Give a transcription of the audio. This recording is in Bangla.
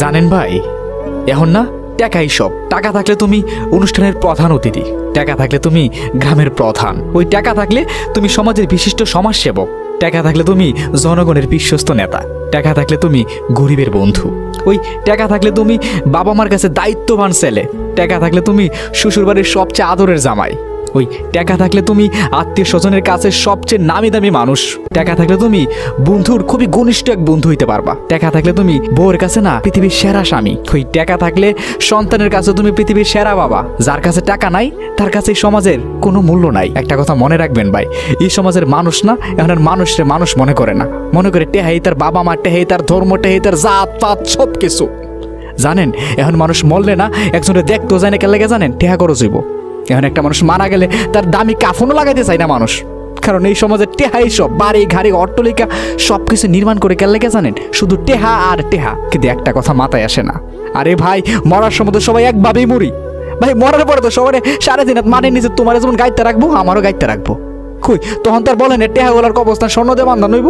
জানেন ভাই, এখন না টাকাই সব। টাকা থাকলে তুমি অনুষ্ঠানের প্রধান অতিথি, টাকা থাকলে তুমি গ্রামের প্রধান, ওই টাকা থাকলে তুমি সমাজের বিশিষ্ট সমাজসেবক, টাকা থাকলে তুমি জনগণের বিশ্বস্ত নেতা, টাকা থাকলে তুমি গরিবের বন্ধু, ওই টাকা থাকলে তুমি বাবা মার কাছে দায়িত্ববান ছেলে, টাকা থাকলে তুমি শ্বশুরবাড়ির সবচেয়ে আদরের জামাই, ওই টাকা থাকলে তুমি আত্মীয় স্বজনের কাছে সবচেয়ে নামি দামি মানুষ, টাকা থাকলে তুমি বন্ধুর খুবই ঘনিষ্ঠ এক বন্ধু হইতে পারবা, টাকা থাকলে তুমি বউয়ের কাছে না পৃথিবীর সেরা স্বামী, ওই টাকা থাকলে সন্তানের কাছে তুমি পৃথিবীর সেরা বাবা। যার কাছে টাকা নাই তার কাছে এই সমাজের কোনো মূল্য নাই। একটা কথা মনে রাখবেন ভাই, এই সমাজের মানুষ না এখন আর মানুষরে মানুষ মনে করে না, মনে করে টেহাই তার বাবা মা, টেহাই তার ধর্ম, টেহাই তার জাত পাত সব কিছু। জানেন এখন মানুষ মরলে না একজনের দেখতেও যায় না, কেন লাগে জানেন? টেহা খরচ হইব। এখন একটা মানুষ মারা গেলে তার দামি কাফনও লাগাইতে চায় না মানুষ, কারণ এই সমাজে টেহাই সব। বাড়ি গাড়ি অট্টালিকা সব কিছু নির্মাণ করে কেন লেগে জানেন? শুধু টেহা আর টেহা। কিন্তু একটা কথা মাথায় আসে না, আরে ভাই মরার সময় তো সবাই একভাবেই মরি ভাই, মরার পরে তো সবাই সাড়ে দিন মানে নিজে তোমার যেমন গাইতে রাখবো আমারও গাইতে রাখবো। কই তখন তার বলেন টেহাগুলার অবস্থান স্বর্ণ দিয়ে বান্ধা নইব।